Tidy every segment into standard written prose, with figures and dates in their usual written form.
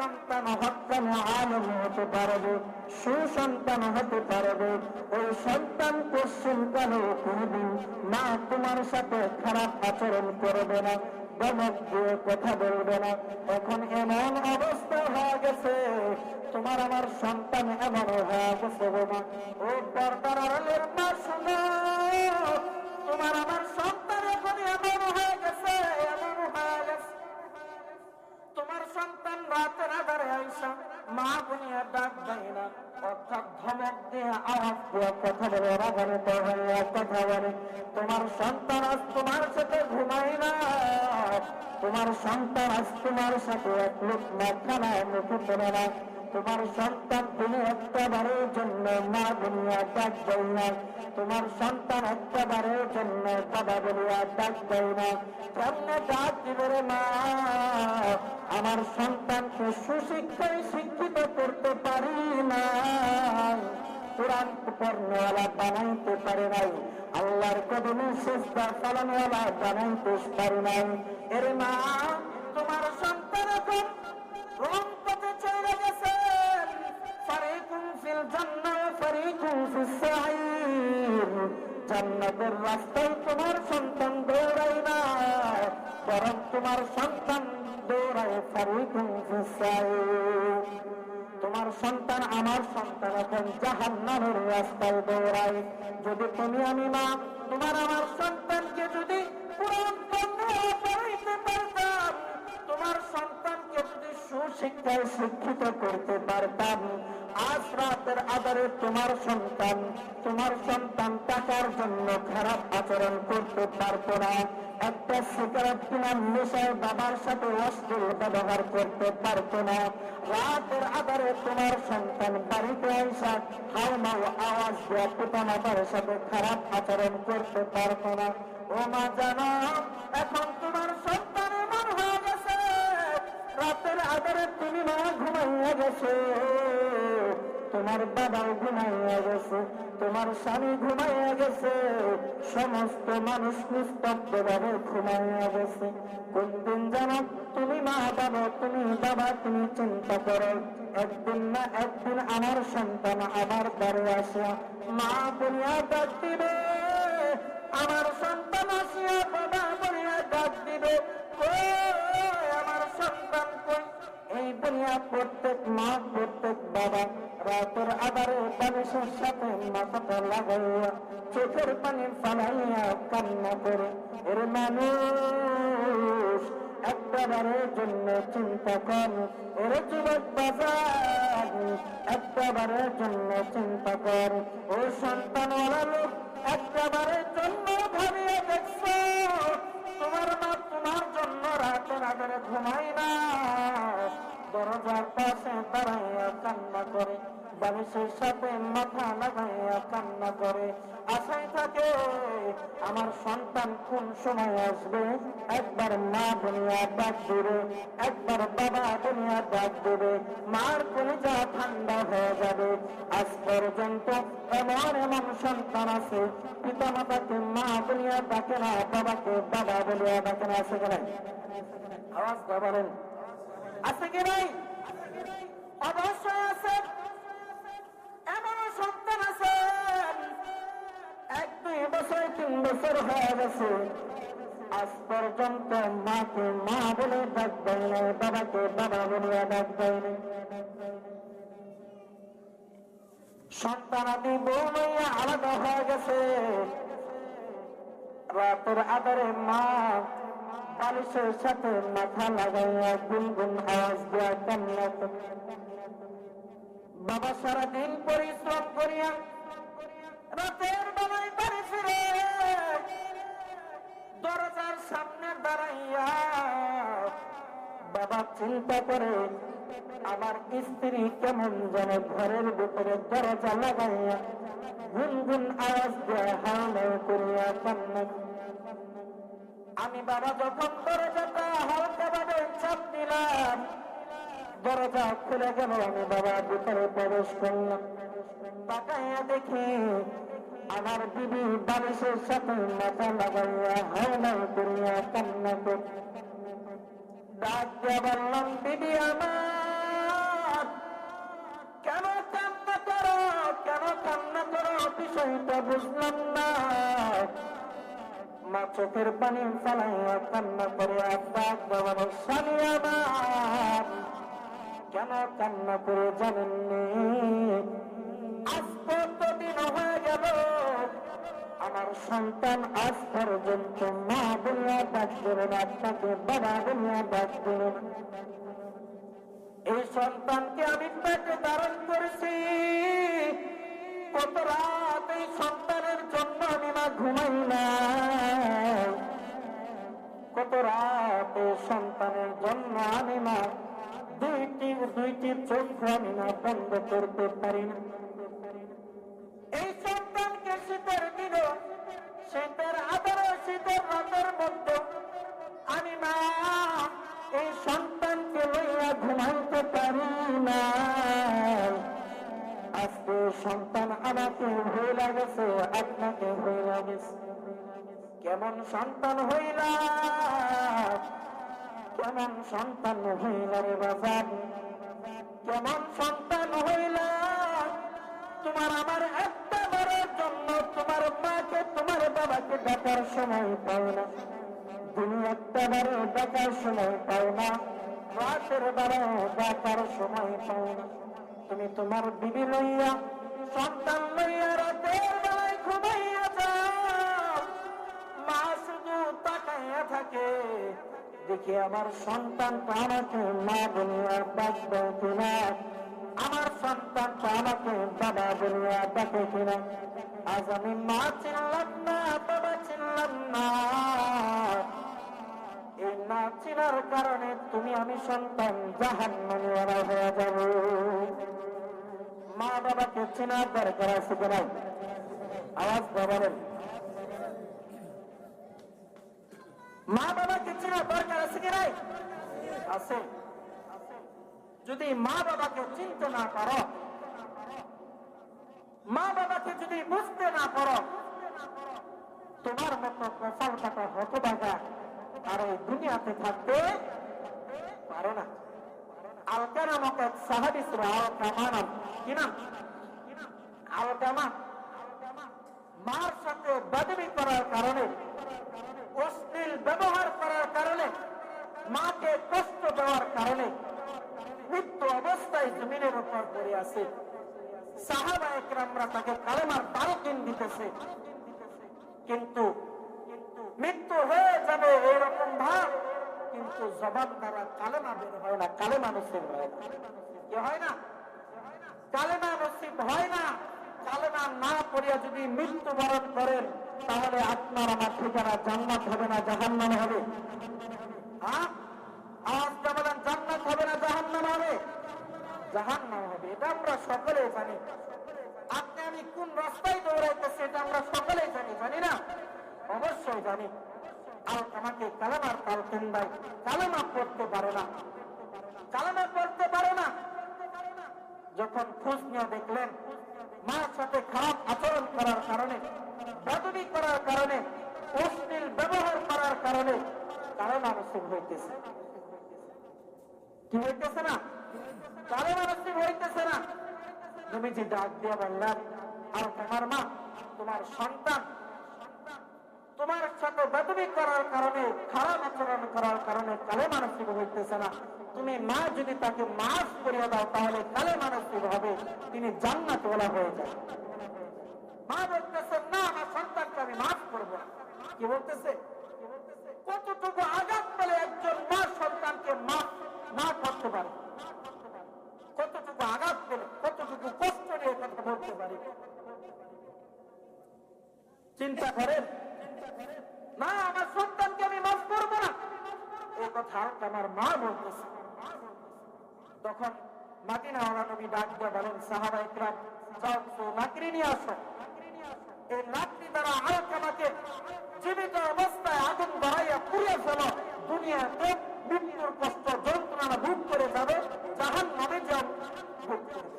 সন্তান হক্কানি আলেম হতে পারবে, সুসন্তান হতে পারবে। ওই সন্তান পশ্চিমকালে কোনদিন মা তোমার সাথে খারাপ আচরণ করবে না, ধমক দিয়ে কথা বলবে না। এখন এমন অবস্থা হয়ে গেছে, তোমার আমার সন্তান এমন হয়ে গেছে বাবা। ও পর্দার আড়ালের মা শোনো, তোমার আমার সন্তান এখন এমন হয়ে গেছে, এমন হয়ে গেছে। তোমার সন্তান রাতের আধারে আইসা মা বলিয়া ডাক দেয় না, অর্থাৎ ধমক দিয়ে আওয়াজ দিয়ে কথা বলে, রাগান্বিত হইয়া কথা বলে। তোমার সন্তান আজ তোমার সাথে ঘুমায় না, তোমার সন্তান আজ তোমার সাথে এক লোকমা খানায় মুখে পড়ে না। তোমার সন্তান তুমি একটাবারের জন্য মা বলিয়া ডাক দেয় না, তোমার সন্তান একটাবারের জন্য বাবা বলিয়া ডাক দেয় না। কেমনে ডাক দিবে রে মা? আমার সন্তানকে সুশিক্ষায় শিক্ষিত করতে পারি না, কোরআন পড়নেওয়ালা বানাইতে পারে নাই, আল্লাহর কদমে সিজদা চালানোওয়ালা বানাইতে পারি নাই। এর মা, তোমার সন্তান এখন রং পথে চলে গেছে, ফারিকুন ফিল জান্নাহ ফারিকুন ফিস সাঈর। জান্নাতের রাস্তায় তোমার সন্তান দৌড়ায় না, বরং তোমার সন্তান দৌড়ায় ফারিকুন ফিস সাঈর। তোমার সন্তান আমার সন্তান এখন জাহান্নামের রাস্তায় দৌড়ায়। যদি তুমি আমি মা তোমার আমার সন্তানকে যদি কোরআন পড়াইতে পারতাম, তোমার সন্তানকে যদি সুশিক্ষায় শিক্ষিত করতে পারতাম, আজ রাতের আধারে তোমার সন্তান টাকার জন্য খারাপ আচরণ করতে পারত না, একটা সিগারেট কিনার নেশায় বাবার সাথে অশ্লীল ব্যবহার করতে পারত না। রাতের আধারে তোমার সন্তান বাড়িতে আইসা হাউমাউ আওয়াজ দেওয়া পিতা মাতার সাথে খারাপ আচরণ করতে পারত না। ও মা জানো, এখন তোমার সন্তান এমন হয়ে গেছে, রাতের আধারে তুমি মা ঘুমাইয়া গেছে, তোমার বাবাও ঘুমাইয়া গেছে, তোমার স্বামী ঘুমাইয়া গেছে, সমস্ত মানুষ নিস্তব্ধ ভাবে ঘুমাইয়া গেছে। কোন দিন জানো তুমি মা বাবা, তুমি বাবা, তুমি চিন্তা করো, একদিন না একদিন আমার সন্তান আমার দ্বারে আসিয়া মা বলিয়া ডাক দিবে, আমার সন্তান আসিয়া বাবা বলিয়া ডাক দিবে। কই আমার সন্তান কই? এই দুনিয়া প্রত্যেক মা প্রত্যেক বাবা রাতের আধারে বালিশের সাথে মাথাটা লাগাইয়া চোখের পানি ফালাইয়া কান্না করে। এর মানুষ একটাবারের জন্য চিন্তা কর, এর যুবক বাজার একটাবারের জন্য চিন্তা কর। ও সন্তানওয়ালা লোক, একটাবারের জন্য ভাবিয়ে দেখছো তোমার মা তোমার জন্য রাতের আধারে ঘুমাই না, দরজার পাশে দাঁড়াইয়া কান্না করে, বালিশের সাথে মাথা লাগাইয়া কান্না করে, আশায় থাকে আমার সন্তান কোন সময় আসবে, একবার মা বলিয়া ডাক দিবে, একবার বাবা বলিয়া ডাক দিবে, মার কলিজা ঠান্ডা হয়ে যাবে। আজ পর্যন্ত এমন সন্তান আছে পিতা মাতাকে মা বলিয়া ডাকে না, বাবাকে বাবা বলিয়া ডাকে না। আছে কিনা? আওয়াজ বলেন, আছে কি নাই? অবশ্যই আছে। এমন সন্তান আছে 1-2 বছর 3 বছর হয়ে গেছে, আজ পর্যন্ত মাকে মা বলে ডাক দেয় নাই, বাবাকে বাবা বলিয়া ডাক দেয় নাই। সন্তানাদি বউ লইয়া আলাদা হয়ে গেছে, রাতের আধারে মা বালিশের সাথে মাথা লাগাইয়া গুনগুন আওয়াজ দেওয়া কান্না করে। বাবা সারাদিন পরিশ্রম করিয়া রাতের বেলায় বাড়ি ফিরে দরজার সামনে দাঁড়াইয়া বাবা চিন্তা করে, আমার স্ত্রী কেমন যেন ঘরের ভিতরে দরজা লাগাইয়া গুনগুন আওয়াজ দেওয়া হাওয়া করিয়া কান্না। আমি বাবা যখন দরজাটা হালকা ভাবে চাপ দিলাম, দরজা খুলে গেল, আমি বাবা ভিতরে প্রবেশ করলাম, তাকাইয়া দেখি আমার বিবি বালিশের সাথে মাথা লাগাইয়া হাওয়া করিয়া কান্না করে। ডাক দিয়া বললাম, বিবি আমার বিষয়টা বুঝলাম না। মা চোখের পানি ফেলাইয়া কান্না করে আব্বা বাবার স্বামী আমার কেন কান্না করে জানেননি? আজ কতদিন হয়ে গেল আমার সন্তান আজ পর্যন্ত মা বলিয়া ডাক দিলেন, আপনাকে বাবা বলিয়া ডাক দিলেন। এই সন্তানকে আমি পেটে ধারণ করেছি, কত রাত এই সন্তানের জন্য আমি মা ঘুমাই না, কত রাত এই সন্তানের জন্য আমি মা দুইটি চোখ আমি না বন্ধ করতে পারি না। এই সন্তানকে শীতের দিন, শীতের আদরে, শীতের রাতের মধ্যে আমি মা এই সন্তানকে লইয়া ঘুমাইতে পারি না। আজকে সন্তান আমাকে হয়ে লাগেছে, আপনাকে হয়ে লাগেছে। কেমন সন্তান হইলা, কেমন সন্তান হইলা রে বাজার, কেমন সন্তান হইলা? তোমার আমার একটা বারের জন্য তোমার মাকে তোমার বাবাকে ডাকার সময় পাও না, তুমি একটা বারে ডাকার সময় পাও না, রাতের বারে ডাকার সময় পাও না। তুমি তোমার বিবি লইয়া সন্তান লইয়া রাতের বেলায় ঘুমাইয়া যাও, মা শুধু তাকাইয়া থাকে দেখি আমার সন্তানটা আমাকে মা বলিয়া ডাকবে কিনা, আমার সন্তানটা আমাকে বাবা বলিয়া ডাকে কিনা। আজ আমি মা চিনলাম না, বাবা চিনলাম না। এই না চিনার কারণে তুমি আমি সন্তান জাহান্নামীওয়ালা হয়ে যাব। মা বাবাকে চেনার দরকার আছে কিনা? আওয়াজ বলেন, মা বাবাকে চেনার দরকার আছে কি নাই? আছে। যদি মা বাবাকে চিনতে না পারো, মা বাবাকে যদি বুঝতে না পারো, তোমার মতো কপাল কাটা হতভাগা আর এই দুনিয়াতে থাকতে পারো না। আলকা নামক এক সাহাবী ছিল, আলকামা নাম। কি নাম? আলকামা। মার সাথে বদবি করার কারণে, অশ্লীল ব্যবহার করার কারণে, মাকে কষ্ট দেওয়ার কারণে মৃত্যু অবস্থায় জমিনের উপর পড়ে আছে। সাহাবায়ে কেরামরা তাকে কালেমার তালকিন দিতেছে, কিন্তু মৃত্যু হয়ে যাবে এরকম ভাব, কিন্তু জবান দ্বারা কালেমা বের হয় না, কালেমা নসিব হয় না। কি হয় না? কালেমা নসিব হয় না। কালেমা না পড়িয়া যদি মৃত্যুবরণ করেন, তাহলে আপনার আমার ঠিকানা জান্নাত হবে না জাহান্নাম হবে? হ্যাঁ, আজ বলেন, জান্নাত হবে না জাহান্নাম হবে? জাহান্নাম হবে। এটা আমরা সকলেই জানি। আপনি আমি কোন রাস্তায় দৌড়াইতেছি এটা আমরা সকলেই জানি, জানি না? অবশ্যই জানি। আর আমাকে কালেমার তালকিন দেয়, কালেমা পড়তে পারে না, কালেমা পড়তে পারে না। যখন খোঁজ নিয়ে দেখলেন মার সাথে খারাপ আচরণ করার কারণে, বদবি করার কারণে, অশ্লীল ব্যবহার করার কারণে কালেমা নসিব হইতেছে। কি হইতেছে না? কালেমা নসিব হইতেছে না। তুমি যে ডাক দিয়ে বললেন, আর তোমার মা, তোমার সন্তান তোমার সাথে বদবি করার কারণে, খারাপ আচরণ করার কারণে কালেমা নসিব হইতেছে না। তুমি মা যদি তাকে মাফ করিয়ে দাও, তাহলে কালেমা নসিব হবে, তিনি জান্নাতওয়ালা হয়ে যাবে। মা বলতেছে, না, আমার সন্তানকে আমি মাফ করবো না। কি বলতেছে? কতটুকু আঘাত পেলে একজন মা সন্তানকে মাফ না করতে পারে? কতটুকু আঘাত পেলে, কতটুকু কষ্ট নিয়ে কথা বলতে পারে? চিন্তা করেন। না, আমার সন্তানকে আমি মাফ করবো না, এই কথা আমার মা বলতেছে। তখন মদিনাওয়ালা নবী ডাক দিয়ে বলেন, সাহাবায়ে কেরাম, যাও লাকড়ি নিয়ে আসো। এই লাকড়ি দ্বারা আলকামাকে জীবিত অবস্থায় আগুন ধরাইয়া পুড়িয়ে ফেলো। দুনিয়াতে মৃত্যুর কষ্ট যন্ত্রণা ভোগ করে যাবে, জাহান্নামে যাও ভোগ করবে।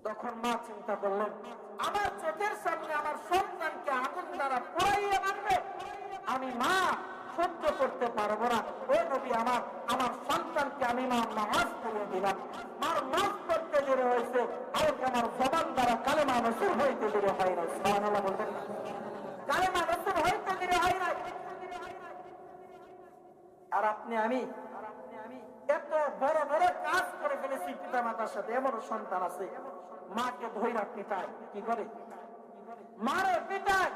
তখন মা চিন্তা করলেন, আমার চোখের সামনে আমার সন্তানকে আগুন দ্বারা পোড়াইয়া মারবে, আমি মা সহ্য করতে পারবো না, ও নবী আমার, আমার সন্তানকে আমি মার নামাজ পড়িয়ে দিলাম, মার নামাজ পড়তে দেরি হয়েছে, আমাকে আমার জবান দ্বারা কালেমা নসুর হইতে দেরি হয় না। সুবহানাল্লাহ বলবেন না? কালেমা নসুর হইতে দেরি হয় না। আর আপনি আমি এত বড় বড় কাজ করে ফেলেছি পিতা মাতার সাথে, এমন সন্তান আছে মাকে ধইরা পিটায়, কি করে? মারে পিটায়,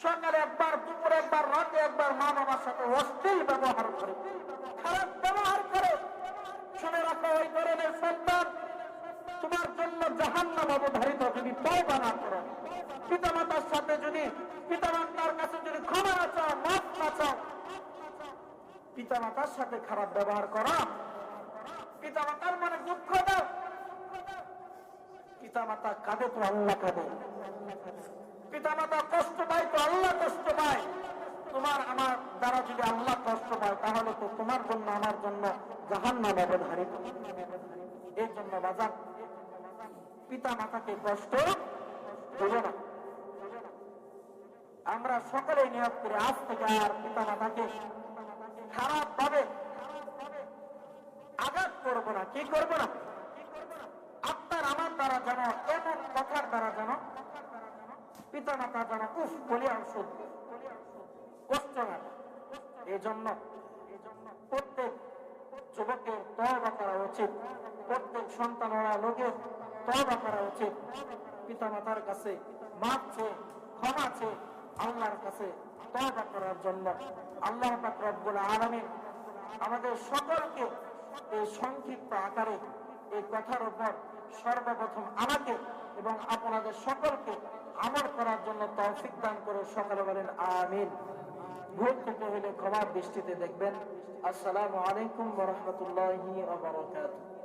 সকালে একবার, দুপুরে একবার, রাতে একবার, মা বাবার সাথে অশ্লীল ব্যবহার করে, খারাপ ব্যবহার করে। শুনে রাখো, ওই ধরনের সন্তান তোমার জন্য জাহান্নাম অবধারিত যদি তওবা না করো। পিতা মাতার সাথে যদি, পিতা মাতার কাছে যদি ক্ষমা না চাও, মাফ না চাও, পিতা মাতার সাথে খারাপ ব্যবহার করো, পিতা মাতার মনে দুঃখ দাও, পিতা মাতা কাঁদে তো আল্লাহ কাঁদে, পিতা মাতা কষ্ট পায় তো আল্লাহ কষ্ট পায়। তোমার আমার দ্বারা যদি আল্লাহ কষ্ট পায়, তাহলে তো তোমার জন্য আমার জন্য জাহান্নাম অবধারিত। এই জন্য বাজার, পিতা মাতাকে কষ্ট দেব না। আমরা সকলে নিয়োগ করে আজ থেকে আর পিতা মাতাকে খারাপ ভাবে আঘাত করব না। কি করব না? আপনার আমার দ্বারা যেন, এমন কথার দ্বারা যেন পিতা মাতা যেন উফ বলিয়া কষ্ট না। এই জন্য প্রত্যেক যুবকের তওবা করা উচিত, প্রত্যেক সন্তানেরা লোকের তওবা করা উচিত। পিতা মাতার কাছে মাফ চেয়ে, ক্ষমা চেয়ে আল্লাহর কাছে তওবা করার জন্য। আল্লাহ পাক রব্বুল আলামিন আমাদের সকলকে এই সংক্ষিপ্ত আকারে এই কথার উপর সর্বপ্রথম আমাকে এবং আপনাদের সকলকে আমল করার জন্য তৌফিক দান করে সকলে বলেন আমিন। ভুল থেকে হলে ক্ষমার দৃষ্টিতে দেখবেন। আসসালামু আলাইকুম ওয়া রাহমাতুল্লাহি ওয়া বারাকাতুহু।